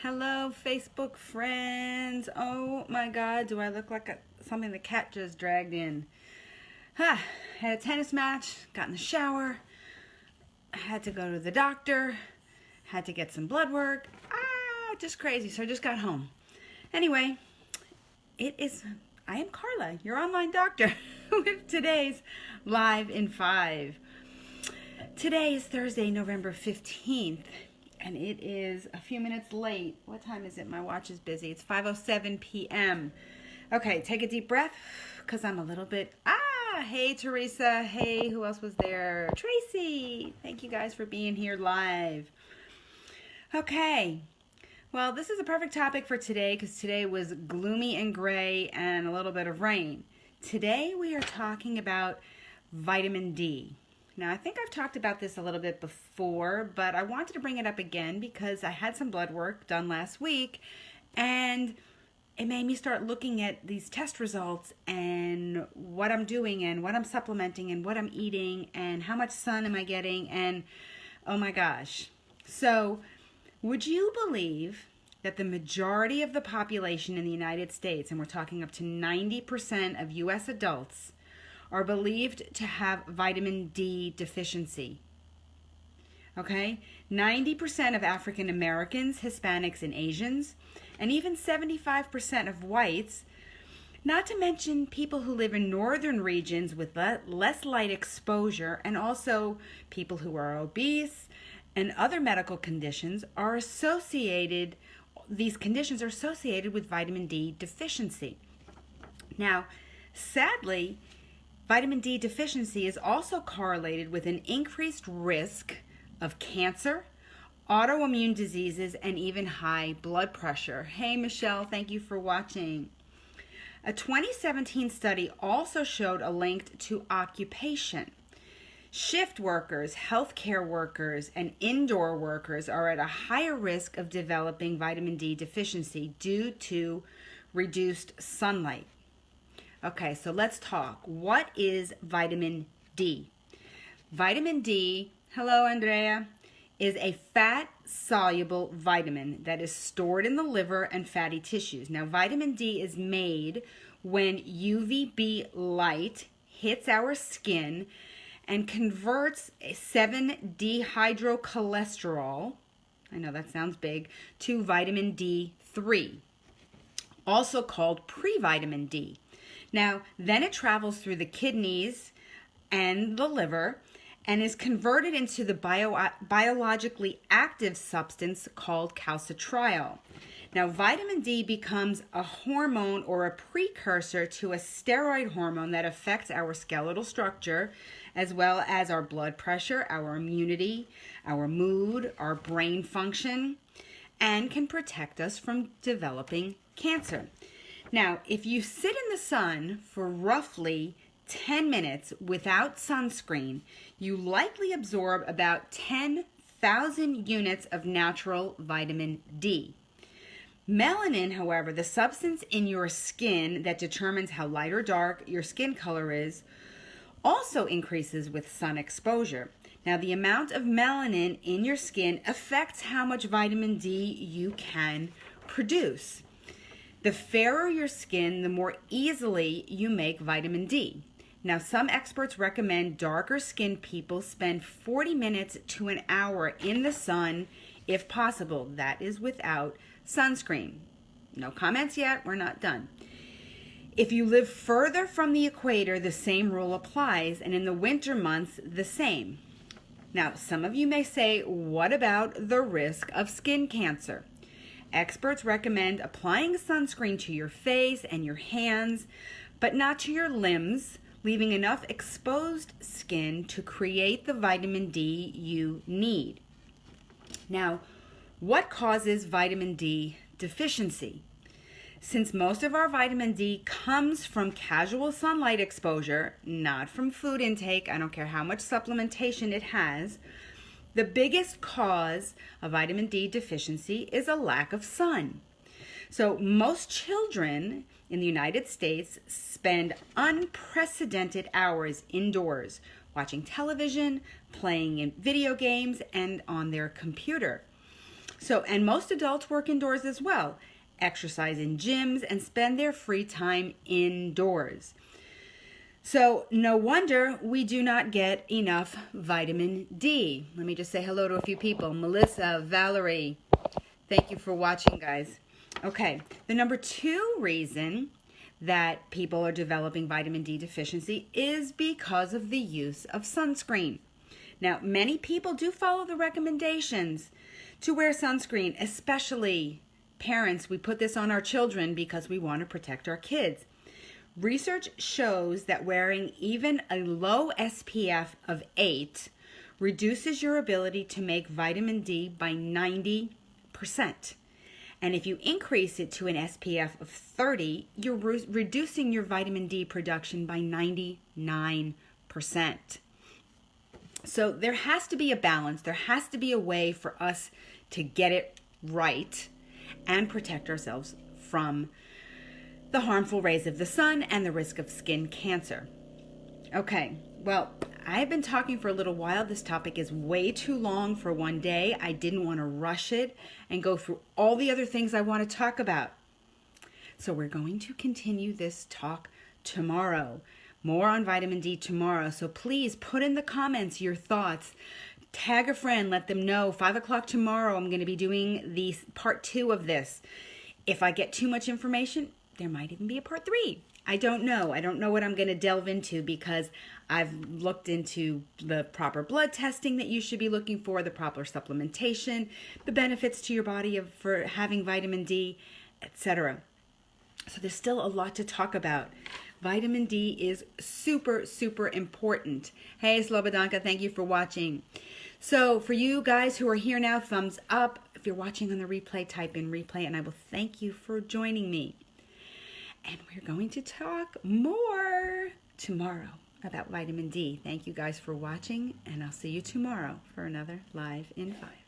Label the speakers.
Speaker 1: Hello, Facebook friends. Oh my God, do I look like something the cat just dragged in? Had a tennis match, got in the shower, had to go to the doctor, had to get some blood work. Just crazy. So I just got home. Anyway, I am Carla, your online doctor, with today's Live in 5. Today is Thursday, November 15th. And it is a few minutes late. What time is it? My watch is busy. It's 5:07 p.m. Okay, take a deep breath because I'm a little bit... Hey, Teresa. Hey, who else was there? Tracy. Thank you guys for being here live. Okay. Well, this is a perfect topic for today because today was gloomy and gray and a little bit of rain. Today we are talking about vitamin D. Now, I think I've talked about this a little bit before, but I wanted to bring it up again because I had some blood work done last week, and it made me start looking at these test results and what I'm doing and what I'm supplementing and what I'm eating and how much sun am I getting, and oh my gosh. So, would you believe that the majority of the population in the United States, and we're talking up to 90% of U.S. adults, are believed to have vitamin D deficiency. Okay? 90% of African Americans, Hispanics, and Asians, and even 75% of whites, not to mention people who live in northern regions with less light exposure, and also people who are obese and other medical conditions are associated, these conditions are associated with vitamin D deficiency. Now, sadly, vitamin D deficiency is also correlated with an increased risk of cancer, autoimmune diseases, and even high blood pressure. Hey, Michelle, thank you for watching. A 2017 study also showed a link to occupation. Shift workers, healthcare workers, and indoor workers are at a higher risk of developing vitamin D deficiency due to reduced sunlight. Okay, so let's talk. What is vitamin D? Vitamin D, hello Andrea, is a fat-soluble vitamin that is stored in the liver and fatty tissues. Now, vitamin D is made when UVB light hits our skin and converts 7-dehydrocholesterol, I know that sounds big, to vitamin D3, also called pre-vitamin D. Now, then it travels through the kidneys and the liver and is converted into the biologically active substance called calcitriol. Now, vitamin D becomes a hormone or a precursor to a steroid hormone that affects our skeletal structure, as well as our blood pressure, our immunity, our mood, our brain function, and can protect us from developing cancer. Now, if you sit in the sun for roughly 10 minutes without sunscreen, you likely absorb about 10,000 units of natural vitamin D. Melanin, however, the substance in your skin that determines how light or dark your skin color is, also increases with sun exposure. Now, the amount of melanin in your skin affects how much vitamin D you can produce. The fairer your skin, the more easily you make vitamin D. Now, some experts recommend darker skinned people spend 40 minutes to an hour in the sun if possible. That is without sunscreen. No comments yet, we're not done. If you live further from the equator, the same rule applies, and in the winter months, the same. Now, some of you may say, what about the risk of skin cancer? Experts recommend applying sunscreen to your face and your hands, but not to your limbs, leaving enough exposed skin to create the vitamin D you need. Now, what causes vitamin D deficiency? Since most of our vitamin D comes from casual sunlight exposure, not from food intake, I don't care how much supplementation it has, the biggest cause of vitamin D deficiency is a lack of sun. So most children in the United States spend unprecedented hours indoors watching television, playing in video games, and on their computer. So, and most adults work indoors as well, exercise in gyms, and spend their free time indoors. So, no wonder we do not get enough vitamin D. Let me just say hello to a few people. Melissa, Valerie, thank you for watching, guys. Okay, the number 2 reason that people are developing vitamin D deficiency is because of the use of sunscreen. Now, many people do follow the recommendations to wear sunscreen, especially parents. We put this on our children because we want to protect our kids. Research shows that wearing even a low SPF of 8 reduces your ability to make vitamin D by 90%. And if you increase it to an SPF of 30, you're reducing your vitamin D production by 99%. So there has to be a balance. There has to be a way for us to get it right and protect ourselves from the harmful rays of the sun and the risk of skin cancer. Okay, well, I've been talking for a little while. This topic is way too long for one day. I didn't want to rush it and go through all the other things I want to talk about. So we're going to continue this talk tomorrow. More on vitamin D tomorrow. So please put in the comments your thoughts. Tag a friend, let them know. 5 o'clock tomorrow, I'm going to be doing the part 2 of this. If I get too much information, there might even be a part 3. I don't know. I don't know what I'm going to delve into because I've looked into the proper blood testing that you should be looking for, the proper supplementation, the benefits to your body for having vitamin D, etc. So there's still a lot to talk about. Vitamin D is super, super important. Hey, Slobodanka, thank you for watching. So for you guys who are here now, thumbs up. If you're watching on the replay, type in replay, and I will thank you for joining me. And we're going to talk more tomorrow about vitamin D. Thank you guys for watching, and I'll see you tomorrow for another Live in 5.